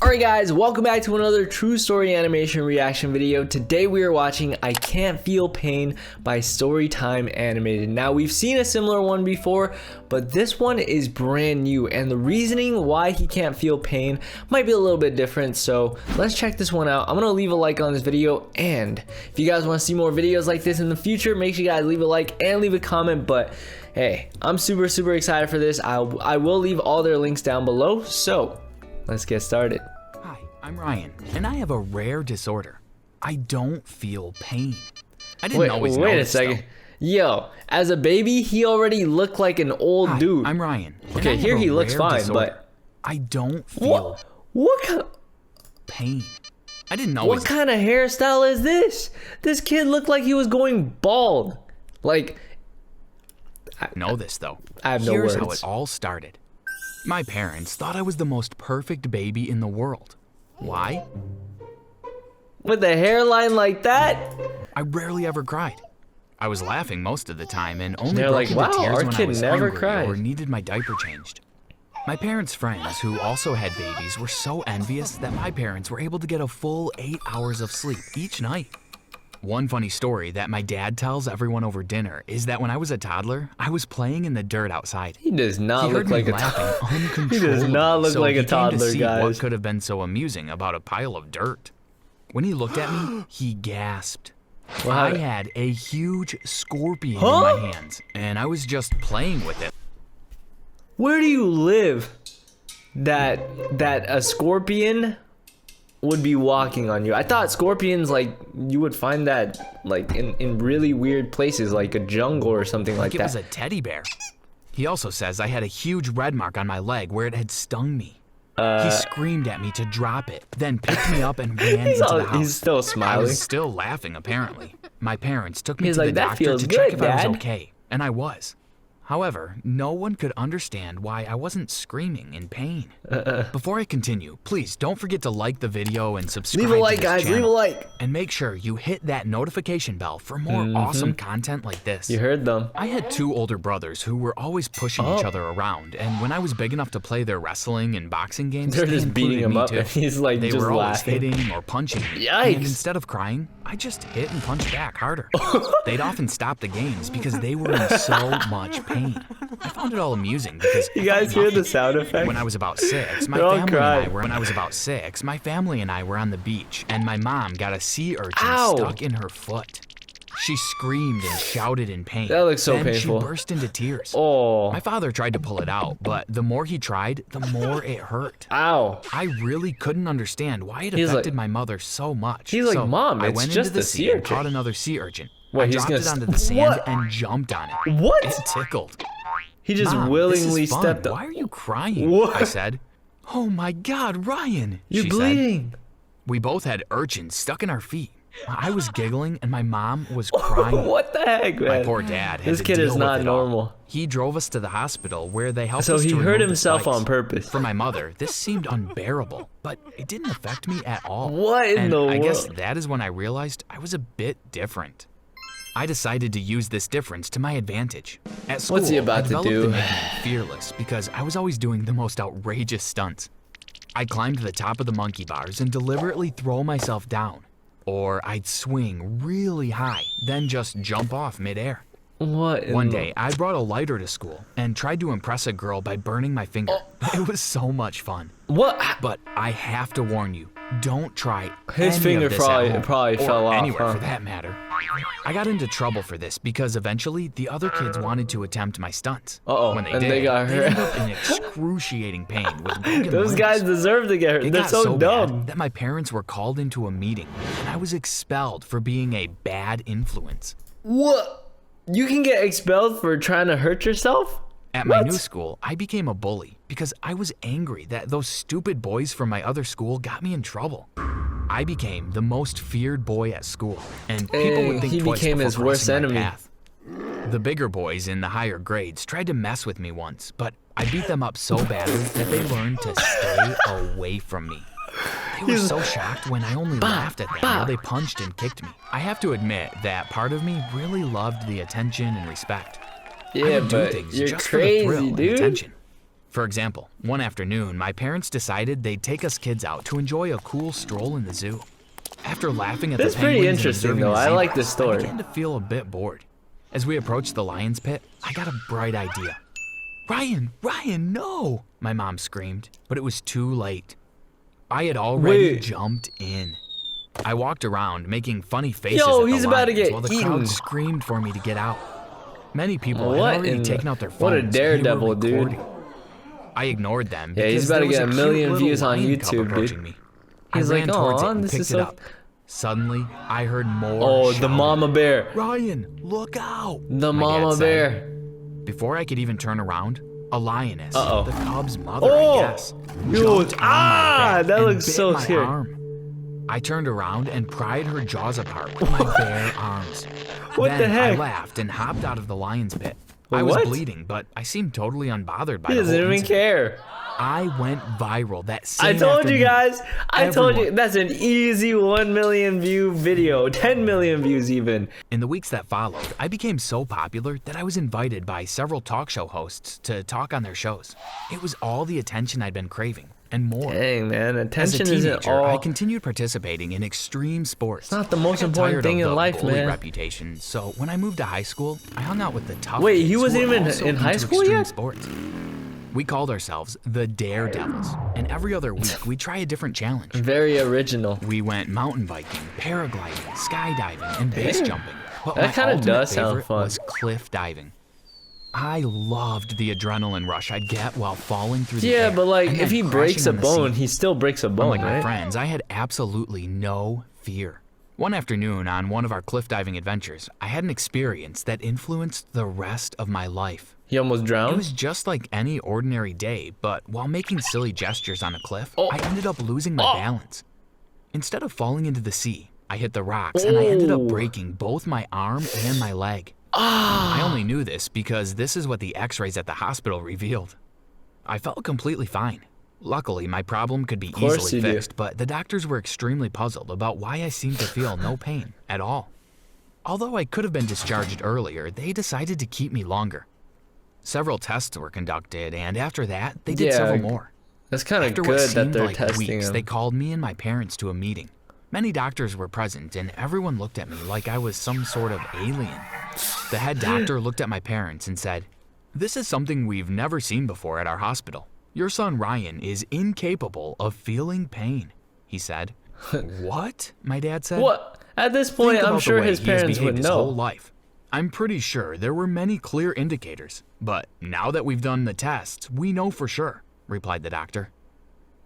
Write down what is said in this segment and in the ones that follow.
Alright guys, welcome back to another true story animation reaction video. Today we are watching I Can't Feel Pain by Storytime Animated. Now we've seen a similar one before, but this one is brand new and the reasoning why he can't feel pain might be a little bit different. So let's check this one out. I'm gonna leave a like on this video, and if you guys want to see more videos like this in the future, make sure you guys leave a like and leave a comment. But hey, I'm super excited for this. I will leave all their links down below, so let's get started. Hi, I'm Ryan, and I have a rare disorder. I don't feel pain. I didn't always know this. Wait a second. Yo, as a baby, he already looked like an old dude. I'm Ryan. Okay, here he looks fine, but I don't feel what kind of pain. I didn't know. What kind of hairstyle is this? This kid looked like he was going bald. Like, I know this though. I have no words. Here's how it all started. My parents thought I was the most perfect baby in the world. Why? With a hairline like that? I rarely ever cried. I was laughing most of the time and only They're broke like, into wow, tears our when I kid was never hungry cried. or needed my diaper changed. My parents' friends who also had babies were so envious that my parents were able to get a full 8 hours of sleep each night. One funny story that my dad tells everyone over dinner is that when I was a toddler, I was playing in the dirt outside. He does not look like a toddler. He does not look like a toddler, guys. What could have been so amusing about a pile of dirt? When he looked at me, he gasped. I had a huge scorpion in my hands, and I was just playing with it. Where do you live that a scorpion would be walking on you? I thought scorpions, like, you would find that like in really weird places, like a jungle or something like that. It was a teddy bear. He also says I had a huge red mark on my leg where it had stung me. He screamed at me to drop it, then picked me up and ran into the house. He's still smiling. I was still laughing, apparently. My parents took me to like, the "That doctor feels to good, check if I Dad." was okay, and I was. However, no one could understand why I wasn't screaming in pain. Before I continue, please don't forget to like the video and subscribe. Leave a like, to this guys. channel. Leave a like. And make sure you hit that notification bell for more awesome content like this. You heard them. I had two older brothers who were always pushing each other around, and when I was big enough to play their wrestling and boxing games, They're they just beating him up, and he's like they just were always laughing. hitting or punching me. Yikes. And instead of crying, I just hit and punched back harder. They'd often stop the games because they were in so much pain. I found it all amusing because you guys hear the sound effect? When I was about 6, my family and I were on the beach, and my mom got a sea urchin stuck in her foot. She screamed and shouted in pain. That looks so then painful. She burst into tears. Oh. My father tried to pull it out, but the more he tried, the more it hurt. Ow. I really couldn't understand why it affected my mother so much. He's like, Mom, I it's went just into the a sea sea and urchin. caught another sea urchin. Wait, I he's dropped gonna it onto the sand What? and jumped on it. What? It tickled. He just Mom, willingly this is fun. stepped up. Why are you crying? What? I said. Oh my God, Ryan. You're she bleeding. said. We both had urchins stuck in our feet. I was giggling and my mom was crying. What the heck, man? My poor dad had This to kid deal is not with it all. normal. He drove us to the hospital where they helped So us he to hurt remove the himself spikes. on purpose. For my mother, this seemed unbearable, but it didn't affect me at all. What in the world? I guess that is when I realized I was a bit different. I decided to use this difference to my advantage. At school, What's he about I to developed do? the nickname Fearless because I was always doing the most outrageous stunts. I'd climb to the top of the monkey bars and deliberately throw myself down. Or I'd swing really high, then just jump off midair. What? One day, I brought a lighter to school and tried to impress a girl by burning my finger. It was so much fun. What? But I have to warn you, don't try His any finger of this at home, probably fell or off, anywhere huh? for that matter. I got into trouble for this because eventually the other kids wanted to attempt my stunts. Uh-oh, When they and did, they got hurt. ended up in excruciating pain with broken Those limbs. guys deserve to get hurt. It They're got so dumb. bad that my parents were called into a meeting, and I was expelled for being a bad influence. What? You can get expelled for trying to hurt yourself? At my new school, I became a bully because I was angry that those stupid boys from my other school got me in trouble. I became the most feared boy at school, and people would think he twice became before his worst crossing my enemy. path. The bigger boys in the higher grades tried to mess with me once, but I beat them up so badly that they learned to stay away from me. They were so shocked when I only laughed at them while they punched and kicked me. I have to admit that part of me really loved the attention and respect. I Yeah, would do but things you're just for the thrill crazy, and dude. attention. For example, one afternoon, my parents decided they'd take us kids out to enjoy a cool stroll in the zoo. After laughing at That's the pretty penguins and interesting, observing though. the I like zebras, this story. I began to feel a bit bored. As we approached the lion's pit, I got a bright idea. Ryan, no! My mom screamed, but it was too late. I had already jumped in. I walked around, making funny faces at the he's about to lions get while the eaten. crowd screamed for me to get out. Many people had What already in taken the- out their phones. what a and they were daredevil, dude. recording. I ignored them. Yeah, he's because about to there was get a cute million little views on lion cub YouTube, approaching dude. me. He's I like, ran towards it "Aw, and this picked is it so." up. Suddenly, I heard more. Oh, the shouting. mama bear. Ryan, look out! The my dad mama said. bear. Before I could even turn around, a lioness, Uh-oh. the cub's mother, Oh! I guess, Dude, jumped on my back that and looks bit so my scary. arm. I turned around and pried her jaws apart with my bare arms. What Then the heck? I laughed and hopped out of the lion's pit. Wait, I was what? bleeding, but I seemed totally unbothered by He the doesn't whole even incident. care. I went viral that same I told you afternoon. guys. I told you. Everyone- That's an easy 1 million view video. 10 million views even. In the weeks that followed, I became so popular that I was invited by several talk show hosts to talk on their shows. It was all the attention I'd been craving, and more. Dang, man. As a Attention teenager, isn't all. I continued participating in extreme sports. It's not the most I got important tired thing of in the life, bully man. reputation, so when I moved to high school, I hung out with the tough Wait, kids he who wasn't were even also in high into school extreme yet? Sports. We called ourselves the Daredevils, and every other week we'd try a different challenge. Very original. We went mountain biking, paragliding, skydiving, and base jumping. But That my kinda ultimate does sound favorite fun. was cliff diving. I loved the adrenaline rush I'd get while falling through the air. Yeah, but like, and if then he breaks a crashing on the bone, sea. he still breaks a bone, Unlike my right? friends, I had absolutely no fear. One afternoon on one of our cliff diving adventures, I had an experience that influenced the rest of my life. He almost It drowned. was just like any ordinary day, but while making silly gestures on a cliff, Oh. I ended up losing my balance. Instead of falling into the sea, I hit the rocks and I ended up Oh. breaking both my arm and my leg. I only knew this because this is what the x-rays at the hospital revealed. I felt completely fine. Luckily, my problem could be course easily you do. fixed, but the doctors were extremely puzzled about why I seemed to feel no pain at all. Although I could have been discharged earlier, they decided to keep me longer. Several tests were conducted, and after that, they did Yeah, several more. That's kind of After what good that seemed they're like testing weeks, him. they called me and my parents to a meeting. Many doctors were present, and everyone looked at me like I was some sort of alien. The head doctor looked at my parents and said, "This is something we've never seen before at our hospital. Your son Ryan is incapable of feeling pain," he said. "What?" my dad said. What? At this point, Think I'm about sure the way his he has parents behaved would his whole know. life. I'm pretty sure there were many clear indicators, but now that we've done the tests, we know for sure," replied the doctor.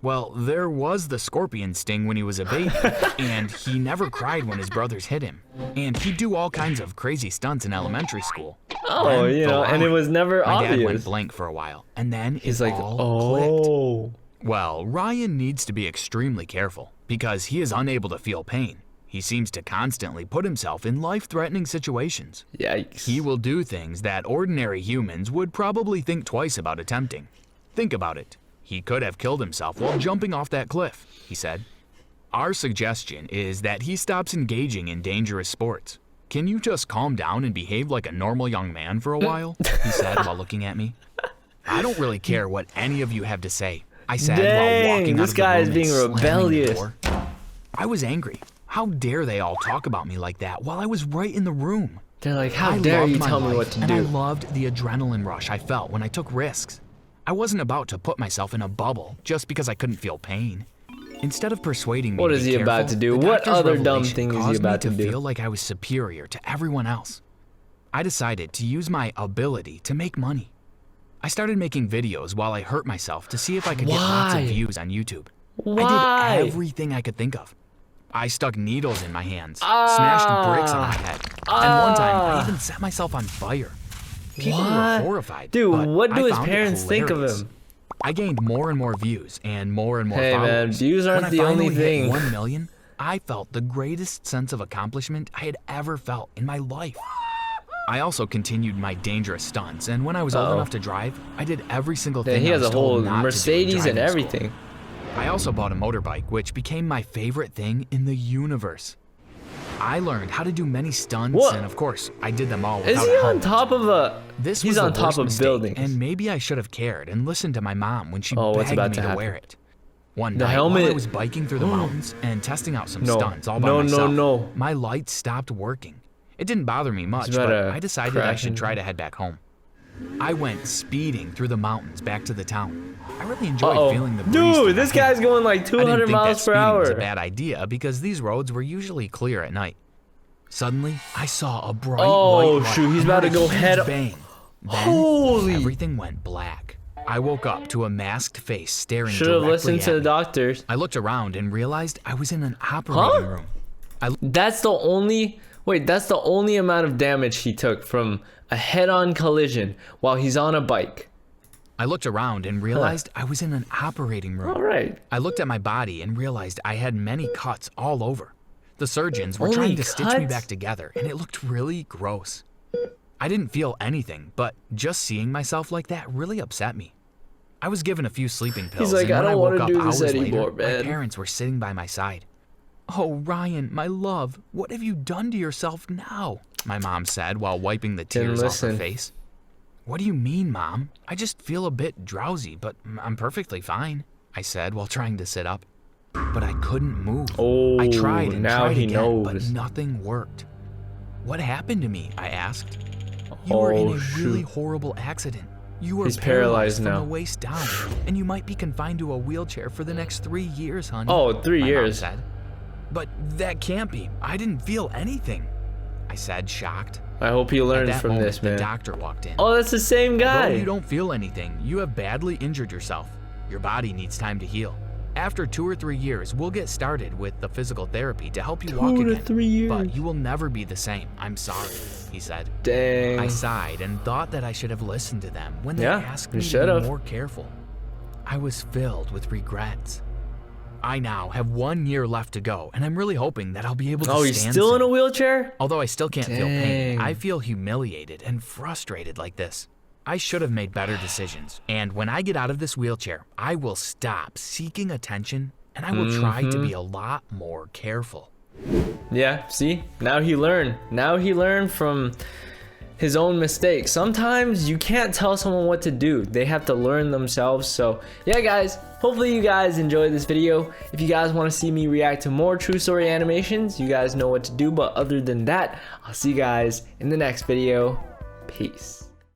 "Well, there was the scorpion sting when he was a baby, and he never cried when his brothers hit him. And he'd do all kinds of crazy stunts in elementary school. Oh, Then you the know, and it lion. was never My dad went obvious. blank for a while, and then He's it like, all clicked. oh. Well, Ryan needs to be extremely careful because he is unable to feel pain. He seems to constantly put himself in life-threatening situations. Yikes. He will do things that ordinary humans would probably think twice about attempting. Think about it. He could have killed himself while jumping off that cliff," he said. "Our suggestion is that he stops engaging in dangerous sports. Can you just calm down and behave like a normal young man for a while?" he said while looking at me. "I don't really care what any of you have to say," I said while Dang, walking out this of the guy room is and being slamming the rebellious. door. I was angry. How dare they all talk about me like that while I was right in the room? They're like, how I dare loved you my tell me life, what to and I do? loved the adrenaline rush I felt when I took risks. I wasn't about to put myself in a bubble just because I couldn't feel pain. Instead of persuading me What to is be he about careful, to do? the What doctor's other dumb revelation thing is he caused about me to do? feel like I was superior to everyone else. I decided to use my ability to make money. I started making videos while I hurt myself to see if I could get lots of Why? views on YouTube. Why? I did everything I could think of. I stuck needles in my hands, smashed bricks on my head, and one time I even set myself on fire. People were What? horrified. Dude, but what do I his found it parents think of hilarious. him? I gained more and more views and more Hey, followers. man, views aren't When the I only finally hit thing. 1 million, I felt the greatest sense of accomplishment I had ever felt in my life. I also continued my dangerous stunts, and when I was old Uh-oh. enough to drive, I did every single Yeah, thing he I has was a told whole not to do in Mercedes and driving school. everything. I also bought a motorbike, which became my favorite thing in the universe. I learned how to do many stunts, What? and of course, I did them all Is without he a on helmet. top of a... This He's was on the top worst of mistake, buildings. and maybe I should have cared and listened to my mom when she Oh, what's begged about me to to happen? wear it. One The night, while I helmet- was biking through the mountains and testing out some No. stunts all by No, no, myself, no. my lights stopped working. It didn't bother me much, about but to I decided I crash should into- try to head back home. I went speeding through the mountains back to the town. I really enjoyed feeling the breeze through Dude, my this hair. guy's going like I didn't 200 think that miles per speeding was a hour. bad idea because these roads were usually clear at night. Suddenly, I saw a bright Oh, white light shoot, he's and about heard to a go huge head- bang. Then, Holy! everything went black. I woke up to a masked face staring Should have directly listened at to the me. doctors. I looked around and realized I was in an operating room. That's the only... Wait, that's the only amount of damage he took from a head-on collision while he's on a bike. I looked around and realized I was in an operating room. All right. I looked at my body and realized I had many cuts all over. The surgeons were Only trying to stitch me cuts? back together, and it looked really gross. I didn't feel anything, but just seeing myself like that really upset me. I was given a few sleeping pills, like, and "I when I don't woke wanna up do this hours anymore, later, man." my parents were sitting by my side. "Oh, Ryan, my love, what have you done to yourself now?" my mom said while wiping the Didn't tears off her listen. face. "What do you mean, Mom? I just feel a bit drowsy, but I'm perfectly fine," I said while trying to sit up. But I couldn't move. Oh, I tried and now tried he again, but knows. nothing worked. "What happened to me?" I asked. "You were in Oh, a really shoot. horrible accident. You were He's paralyzed from now. the waist down, and you might be confined to a wheelchair for the next 3 years, honey." Oh, 3 my years. Mom said. "But that can't be. I didn't feel anything," I said, shocked. I hope he At learns that from moment, this, the man. doctor walked in. Oh, that's the same Though guy. you don't feel anything, you have badly injured yourself. Your body needs time to heal. After 2 or 3 years, we'll get started with the physical therapy to help you walk 2 to again. 3 years. But you will never be the same. I'm sorry," he said. Dang. I sighed and thought that I should have listened to them when they Yeah, asked you me to should be have. more careful. I was filled with regrets. I now have 1 year left to go, and I'm really hoping that I'll be able to Oh, stand he's still in a soon. wheelchair? Although I still can't feel pain, Dang. I feel humiliated and frustrated like this. I should have made better decisions, and when I get out of this wheelchair, I will stop seeking attention, and I will try to be a lot more careful. Yeah, see? Now he learned. Now he learned from his own mistakes. Sometimes you can't tell someone what to do. They have to learn themselves. So, yeah, guys, hopefully you guys enjoyed this video. If you guys want to see me react to more true story animations, you guys know what to do. But other than that, I'll see you guys in the next video. Peace.